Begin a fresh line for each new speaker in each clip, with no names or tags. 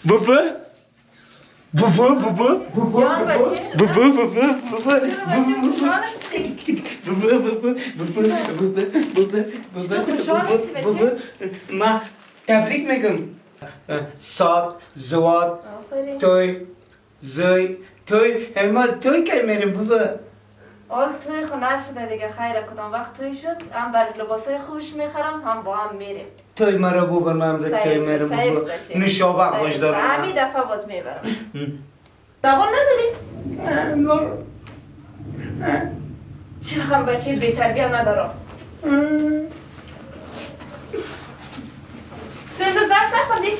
بابا بابا بابا
جان بچه
بابا بابا بابا
خوشحال هستی؟
بابا ما تبریک میگم ساد زواد
آفرین
توی زوی توی ما توی کی میریم بابا
حال توی خو نشده دیگه خیره کدام وقت توی شد هم برات لباسای خوش میخرم هم با هم میریم
توی مرا بابا من توی میرم بابا نشابه خوش دارم
همین دفعه باز میبرم زبان نداری؟ چرا هم بچه بی‌تربیت ندارم تو امروز درس نخوندی؟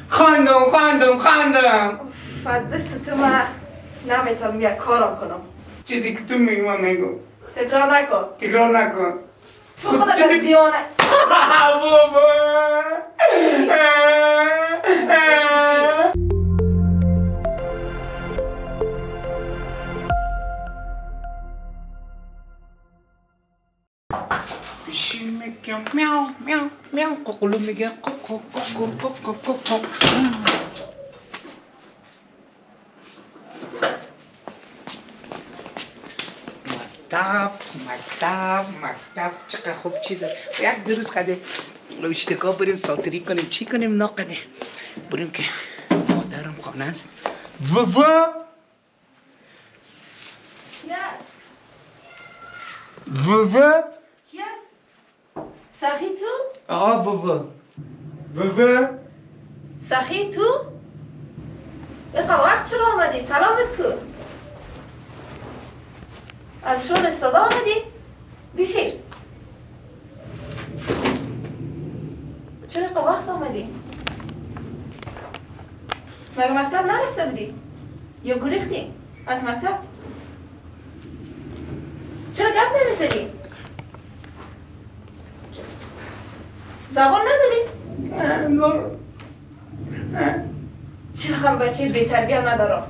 خواندم
دست تو من نمیتونم یک کارم کنم
چیزی که تو میگی من میگو
تکرار نکن
تکرار نکن
تو خودت از دیوانه
بابا بشی میگم میاو میاو میاو ققلو میگه قق قق قق قق قق مکتب چقدر خوب چیزه یک دو روز خده اشتکا بریم ساتری کنیم چی کنیم نکنه بریم که مادرم خانه است بابا بابا
کی است؟ سخی تو؟
آه بابا بابا
سخی تو؟ بقا وقت چرا آمدی؟ سلامت کو؟ از شور استادا آمدی؟ بیشیر چرا بقا وقت آمدی؟ مگه مکتب نرفته بودی؟ یا گریختی؟ از مکتب؟ چرا گپ نمیزنی؟ زبان نداری؟ چرا هم بچه بی‌تربیت ندارم؟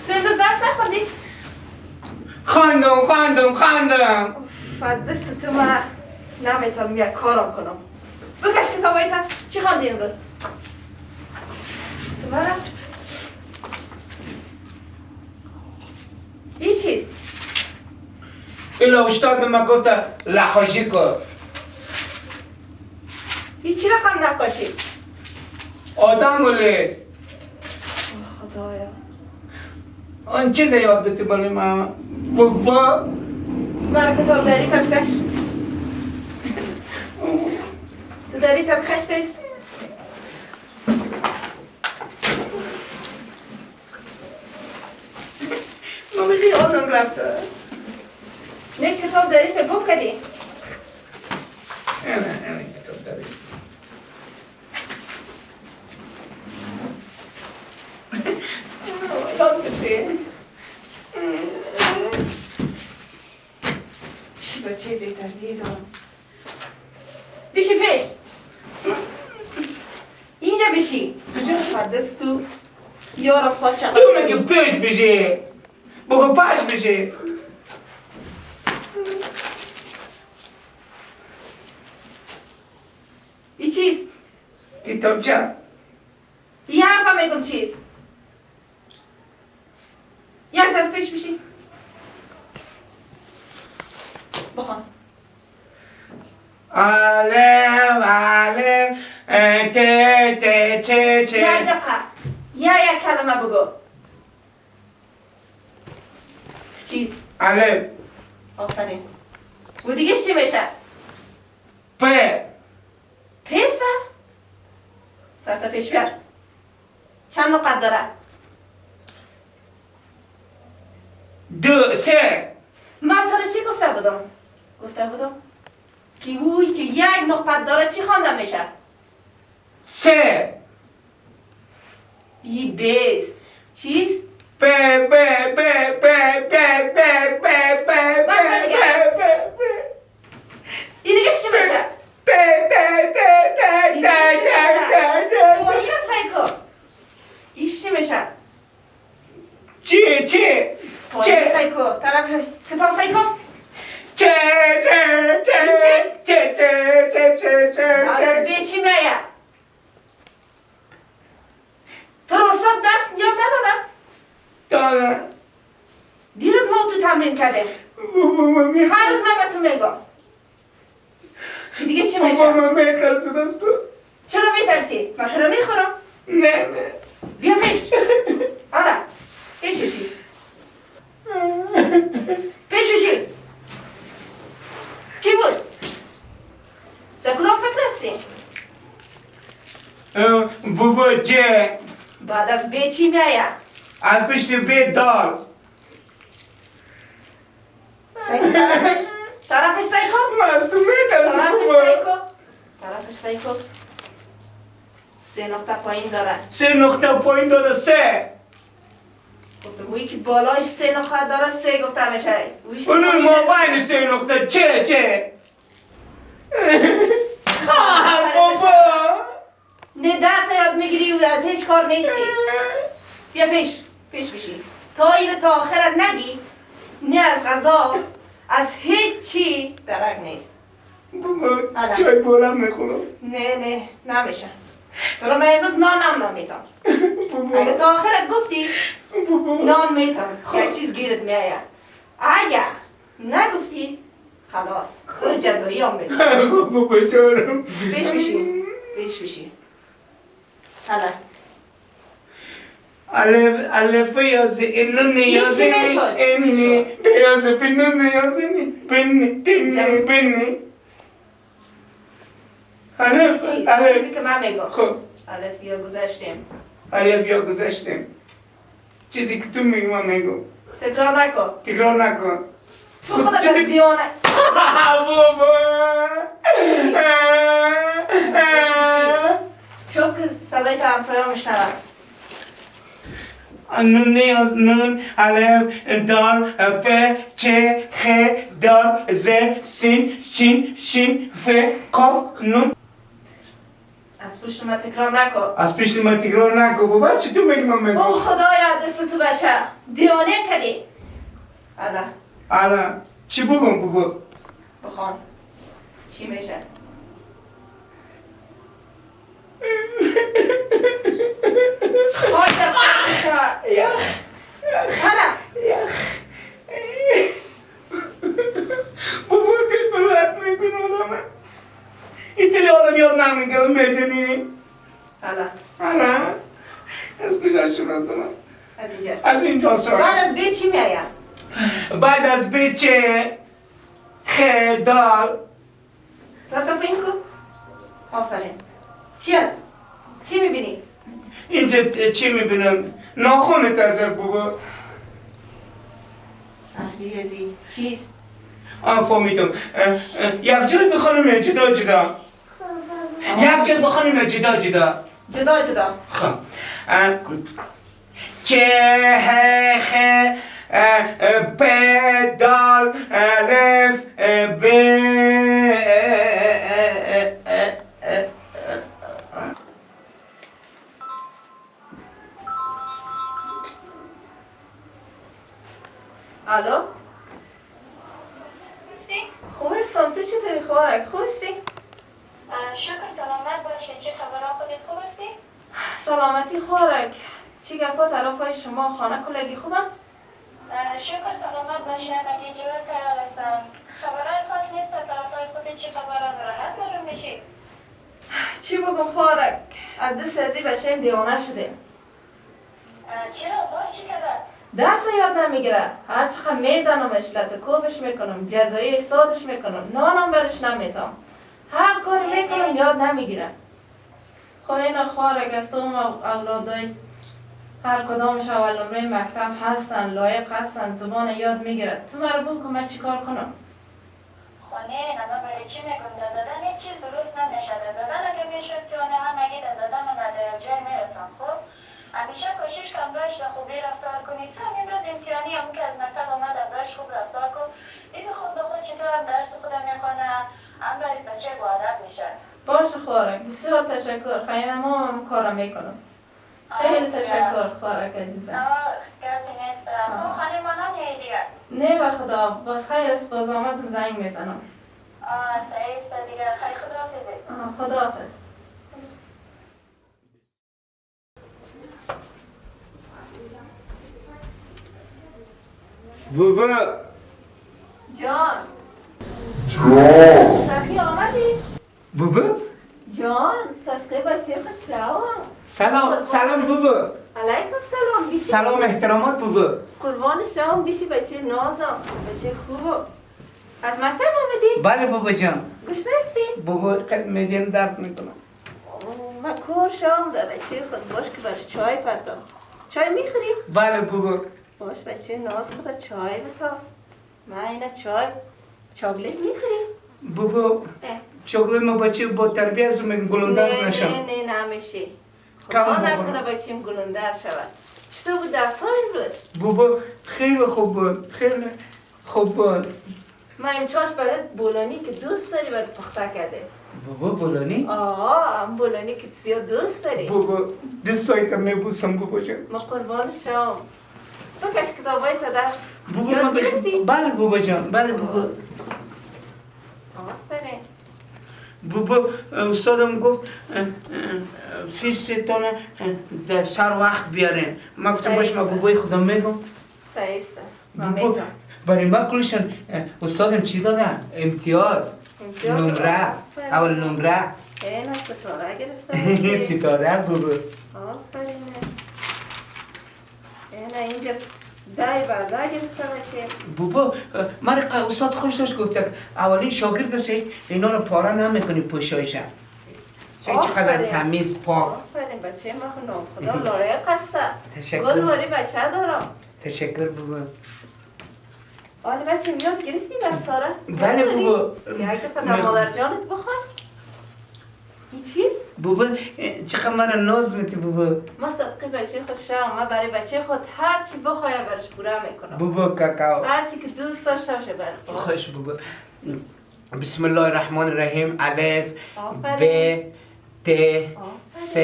تو امروز درس نخوندی؟
خواندم
دست تو من نمیتونم یک کارم کنم بکش کتابایت چی خواندی امروز؟ تو برم این چیز؟
ایلا استاد من گفته لخاشی کن
این چی رقم نقاشی؟
آدم ولیست
خدایا
آن چی ده یاد بتی بلی من بابا
برای کتاب داری کش تو داری کش دیست؟
مامی آدم رفته
نه کتاب داری تا گم کدی؟
نه کتاب داری یاد بتی
چی بچه بی‌تربیت دارم بشی پیش اینجا بشی دست تو یارم خواهد
تو میگه پیش بشی بگو پاش بشی
این چیست؟
کتابچه
یه حرفم میگم چیست؟ یک سر پیش بشی بخوان
علم ته چه
یک دقیقه یک کلمه بگو چیز
علم
آفرین و دیگه چی میشه؟
پ
پیسر سرتا پیش بیار چند نقط داره؟
دو سه
من تو رو چی گفته بودم؟ گفته بودم که اوی که یک نقط داره چی خوانده میشه؟
سه
ای بیست چیست؟
پ پ پ پ پ پ پ پ
این دیگه چی میشه؟ این دیگه سایکو این چی میشه؟
چی
سایکو طرف کتاب سایکو
چه
این چی؟ از به چی میایم؟ تو رو استاد درس یاد ندادم؟
دادم
دیروز ما تو تمرین کردیم. هر روز من به تو میگم. دیگه چی میشه؟
من میترسم از تو.
چرا میترسی؟ من تو رو میخورم؟
نه
بیا پیش. حالا پیش بشی. پیش بشی. چی بود؟ در کدام فکر هستی؟
بابا چه؟
بعد از به چی میایم؟
از پشت بیت دار.
سعی کن طرفش سعی کن.
من از تو میترسم
طرفش
بابا.
سعی کن. طرفش سعی کن. 3 نقطه پایین داره.
3 نقطه پایین داره 3.
گفتگویی که بالایش 3 نقطه داره 3 گفته میشه.
اونو ما بین 3 نقطه چه؟ بابا
نه درس یاد میگیری و از هیچ کار نیستی. بیا پیش بشی. تا این تا آخر نگی نه از غذا از هیچ چی درک نیست.
بابا چای بارم میخورم.
نه نمیشه. تو رو من امروز نانم نمیتم. اگه تا آخرت گفتی نان میتم یک چیز گیرت میاید. اگر نگفتی خلاص تو رو جزایی هم میتم.
بابا چارم.
پیش بشی. حالا
الف یازی اینو نیازی اینی بیازی پینو نیازی پینی پینی
چیزی که من میگم.
خب
الف یا گذاشتیم.
الف یا گذاشتیم. چیزی که تو میگی من میگم. تکرار نکن.
تو خودت از دیوانه.
بابا
چون که صدای تا همسایه میشنوم.
نون الف دال پ چ خ دال ز سین شین ف قاف نون.
از پشت من تکرار نکن.
از پیش من تکرار نکن بابا چی تو میگی من میگم.
او خدایا دست تو بشه. دیوانه کدی.
حالا چی بگم بابا؟
بخوان. چی میشه؟ خواهی دست میشه. حالا
بابا تیز برایت میکنه آدم. اینطوری آدم یاد نمیگرم میدونی. حالا از کجا شروع کنم؟ از اینجا سر.
بعد از بی چی میایم؟
بعد از بیچه خدال.
سرتا پایین کن. آفرین. چی هست؟ چی میبینی؟
اینجا چی میبینم؟ ناخونت از بابا.
بیهزی. چیست؟
فهمیدم. یک جای بخونم جدا جدا. یک جای بخونم جدا جدا.
جدا.
خب. چه خ ب دال الف ب
الو؟ خوب هستم. تو چطوری خوارک؟ خوب هستی؟
شکر سلامت باشی. چه خبرها؟ خودت خوب هستی؟
سلامتی خوارک. چی گپا طرفای شما خانه کلگی خوبم؟
شکر سلامت باشی. اگه جور کار هستن خبرهای خاص نیست. طرفای خودت چه خبرها؟ راحت معلوم میشی.
چی بگم خوارک؟ از دست ازی بچه‌ام دیوانه شدیم.
چرا؟ باز چی کرده؟
درس یاد نمیگیره. هر چقدر میزنمش لطکوبش میکنم. جزایی سادش میکنم. نانم برش نمیتم. هر کاری میکنم یاد نمیگیره. خب این خوارک است اولادای هر کدامش اول نمره مکتب هستن، لایق هستن، زبان یاد میگیره. تو مرا بگو که من چی کار کنم؟
خانه اما برای چی میگم؟ در زدن هیچ چیز درست نمیشه. در زدن اگه میشد که آنه هم اگه در زدن و ندرجه میرسم. خب همیشه کوشش کن برش در خوبی رفتار کنید. تو همین روز امتحانی هم که از مکتب آمد برش خوب رفتار کن. ببین خود به خود چطور هم درس خودم میخوانه هم برای بچه با ادب میشه.
باشه خوارک. بسیار تشکر. خیلی هم کارم میکنم. خیلی تشکر خوارک عزیزم.
گردی نیست. خب خانه ما نمیایی دیگه؟
نه به خدا. باز خیلی است باز آمدم زنگ میزنم.
صحیح است دیگه. خیلی خدا حافظه.
خداحافظ.
بابا
جان صفی آمدی؟
بابا
جان صفقه بچه خود شوام.
سلام بابا.
علیکم سلام بیشی.
سلام احترامات بابا.
قربان شوام بیشی بچه نازم بچه خوب. از مکتب آمدی؟
بله بابا جان.
گوش نستی؟
بابا میدیم درد میکنم.
ما کور شوام ده بچه خود باش که برش چای پرتم. چای میخوری؟
بله بابا.
باش بچه ناز خود چای بتا. ما اینا چای چاکلیت میخوری؟
بابا چاکلیت ما بچه با تربیت از من گلندر نشم.
نه نمیشه.
کم
خدا
بخورم.
نکنه بچیم گلندر شود. چطور بود درس ها امروز؟
بابا خیلی خوب بود. خیلی خوب بود.
ما امچاش برات بولانی که دوست داری برات پخته کرده.
بابا بولانی؟
هم بولانی که زیاد دوست داری.
بابا دستایتم میبوسم بابا جان.
ما قربان شام. بکش کتابای تا درس
بابا
یاد گرفتی؟
بله بابا جان. بله بابا.
آفرین.
بابا استادم گفت فیستان در سر وقت بیارین. ما گفتم باش ما بابای خودم میگم.
صحیح است. ما
بابا
میگم.
برای ما کلشن استادم چی دادن؟ امتیاز.
امتیاز
نمره.
آفرین.
اول نمره.
اینا ستاره گرفته.
ستاره بابا.
آفرین. اینا اینجا دای برده گرفته باشه.
بابا مرا استاد خوش داشت گفت که اولین شاگرد است اینا رو پاره نمیکنی پوشایشم. چقدر تمیز پاک.
آفرین بچه ما خونم خدا لایق هسته.
تشکر.
گل واری بچه دارم.
تشکر بابا.
حالا بچه یاد گرفتی درس ها را؟
بله بابا.
یک دفعه در مادر جانت بخوان. این چیز؟
بابا چقدر مرا ناز میتی بابا.
ما صدقی بچه خود شام ما برای بچه خود هر چی بخواه برش پوره میکنم.
بابا کاکاو.
هر چی که دوست داشته باشه برای خود.
خوش بابا. بسم الله الرحمن الرحیم. الف ب ت س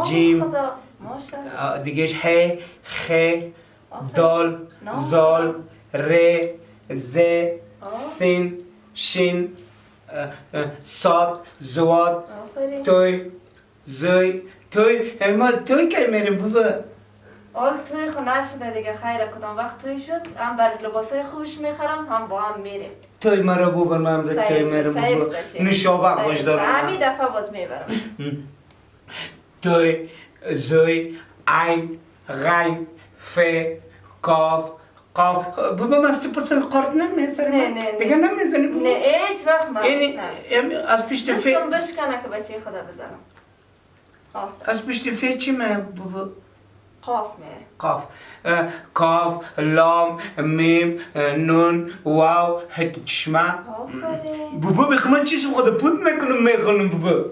جیم
خدا ماشاءالله.
دیگهش ه خ دال زال ر ز سین شین صاد زواد
آفرین.
توی زوی توی ما توی کی میریم بابا.
حال توی خود نشده دیگه خیره کدام وقت توی شد هم برای لباسای خوش میخرم هم با هم میریم.
توی مرا بابا من امروز توی میرم بابا. نشابه خوش دارم.
همین دفعه باز میبرم.
توی زوی عین غین ف کاف قاف. بابا من 30% قارت نمیزنم.
نه
دیگه نمیزنی بابا.
نه هیچ وقت من
یعنی از پشت ف
دستم بشکنه که بچه خدا بزنم.
از پشت ف چی میه بابا؟
قاف میه.
قاف کاف لام میم نون واو هت چشمه.
آفرین.
بابا بخمن چیشم خدا پود میکنم میخونم بابا.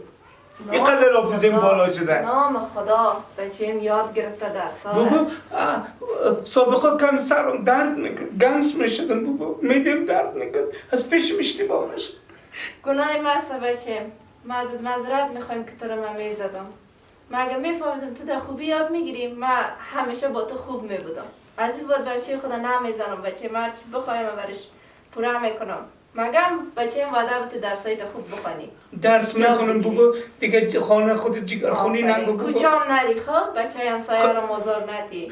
اینقدر حافظیم بالا شده.
نام خدا بچه‌م یاد گرفته درس ها.
بابا سابقه کم سرم درد میکرد. گنس میشدم بابا. میدیم درد میکرد. از پیشم اشتباه نشد.
گناه مرسه بچه‌م. ما ازت معذرت میخوایم که تو رو من میزدم. ما اگه میفهمیدم تو در خوبی یاد میگیری ما همیشه با تو خوب میبودم. از این بود بچه خدا نمیزنم. بچه مرچ بخوایم برش پورا میکنم. مگم بچه وعده به تو درسای خوب بخونی.
درس میخونم بابا. دیگه خانه خود جگر خونی نگو بابا.
کوچام نری خب بچه همسایه رو آزار ندی.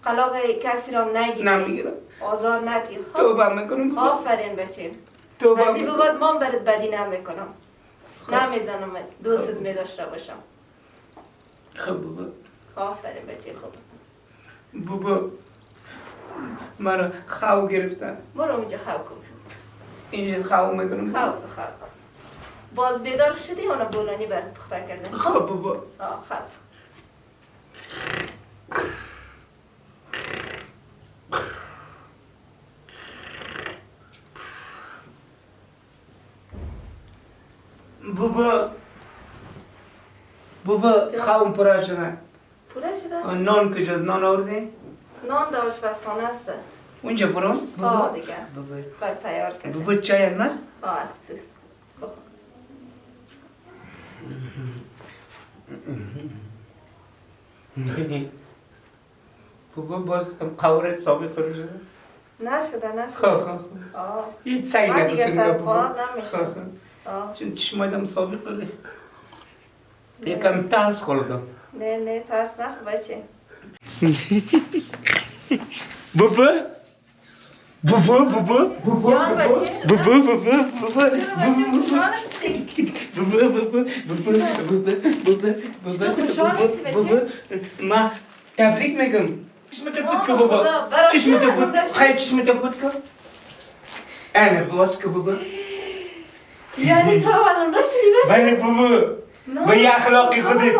قلاق کسی رو نگیری.
نمیگیرم.
آزار ندی خب.
توبه میکنم بابا.
آفرین بچه.
توبه
از این بود من برات بدی نمیکنم. نمیزنم دوستت میداشته باشم.
خب بابا.
آفرین بچه خوب.
بابا مرا خواو گرفتن.
برو اونجا خواب کن.
اینجا خواو میکنم.
خواب. باز بیدار شدی اونو بولانی برات پخته کردن.
خب بابا.
خواب.
بابا خواهم پره شده.
پوره شده؟
نان کجاست؟ نان آوردی؟
نان در آشپزخانه است.
اونجا برام؟
دیگه.
بابا
بر تیار کرده.
بابا چای از ماست؟
هستش.
بابا باز قورت ثابت کنه شده؟
نشده.
خب
آه.
هیچ سعی
من دیگه
نکن
سرخواه نمیشم.
چون چشمایدم سابق داره یکم ترس خوردم
نه ترس نخ بچه.
بابا بابا بابا
جان بچه.
بابا بابا بابا
خوشحال هستی؟
بابا ما تبریک میگم چشمتو بود که بابا چشمتو بود خیلی چشمتو بود که اینه باز که بابا
یعنی تو اول عمره شدی بچه؟
بله بابا با یه اخلاقی خودی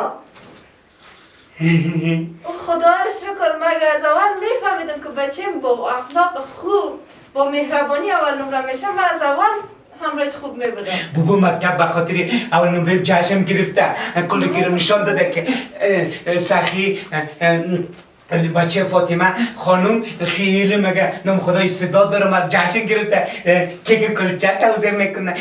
خدایش شکر مگه از اول میفهمیدم که بچیم با اخلاق خوب با مهربانی اول نمره میشه من از اول همراهت خوب میبودم.
بابا مکتب بخاطر اول نمره جشن گرفته کلی گیرم نشان داده که سخی بچه فاطمه خانم خیلی مگه نام خدای صدا دارم از جشن گرفته کیک کلچه توزیع میکنه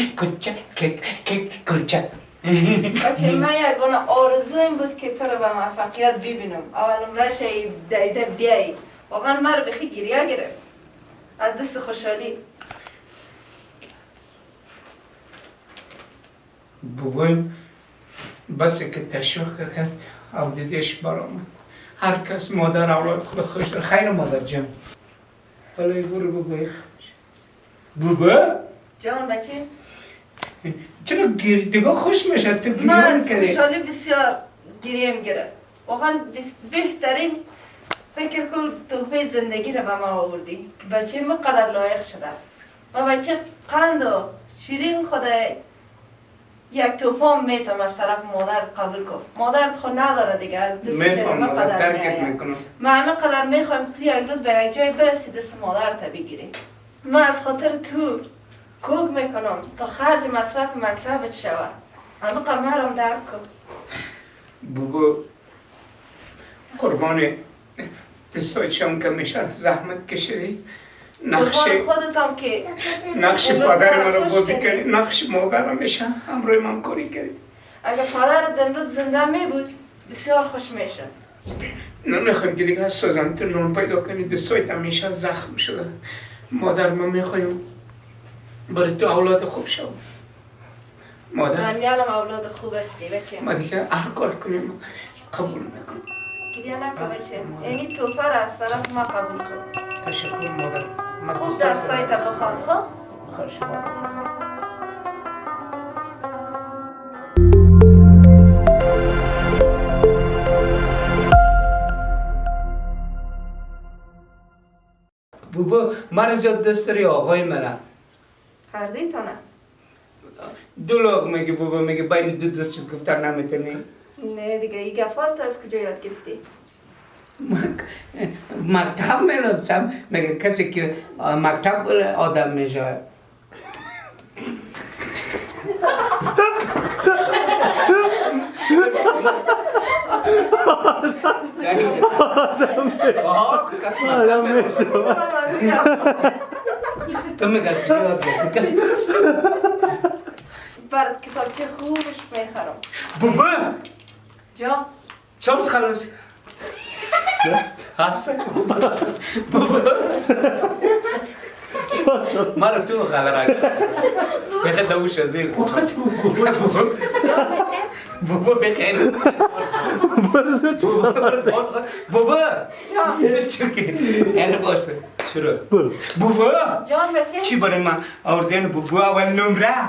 کیک کلچه
بچه من یکونه آرزویم بود که تو رو به موفقیت ببینم اول نمره شایی دیده بیایی واقعا من رو بخی گریه گرفت از دست خوشحالی.
بگویم بس که تشویق کرد او دیدیش برام هر کس مادر اولاد خود خوش داره خیر مادر جان حالا برو بگوی بابا
جان بچه
چرا دیگه خوش میشه تو
من
گریه
از
میکنی
خوشحالی بسیار گریم گرفت واقعا بهترین فکر کن تحفه زندگی رو به ما آوردی بچه من قدر لایق شده و بچه قند و شیرین خود یک تحفه میتونم از طرف مادر قبول کنم مادرت خود نداره دیگه از دست شیرین قدر
درکت
میآید
میکنم
من همه قدر میخوایم تو یک روز به یک جای برسی دست مادرت بگیری من از خاطر تو کوک میکنم تا خرج مصرف مکتبت شود همه قمرم درک کن
بابا قربان دستای شام که میشه زحمت کشیدی نقش
خودتم که
نقش پدر من رو بازی کردی نقش مادرم میشه همراه من کاری کردی
اگر پدرت امروز زنده می بود بسیار خوش میشه
نمیخوایم که دیگه سوزن تو نون پیدا کنی دستایت همیشه زخم شده مادر من میخوایم برای تو اولاد خوب شو مادر
من میالم اولاد خوب هستی بچه
ما دیگه هر کار کنیم قبول میکنم
گریه نکن بچه یعنی توفه را از طرف ما قبول کن
تشکر مادر من
خوب
دوست
در
دارم.
سایت بخوان خب
خواهش مادر بابا من زیاد دست داری آقای منم
هر دوی تانه
دو میگه بابا میگه بین دو دست چیز گفتن نمیتونی
نه دیگه این گفار تو از کجا یاد گرفتی
مکتب میرم میگه کسی که مکتب آدم میشه
آدم میشه
تو میگه کجا یاد گرفتی کسی
برات کتابچه خوبش میخرم
بابا
جا
چهارس خلاص هست بابا مرا تو غلط بخیر دوش از این
جا بچه
بابا بخیر
برزه چی
بابا
جا
چوکی اینه باشه شروع
برو
بابا
جان بچه
چی برای من آوردین بابا اول نمره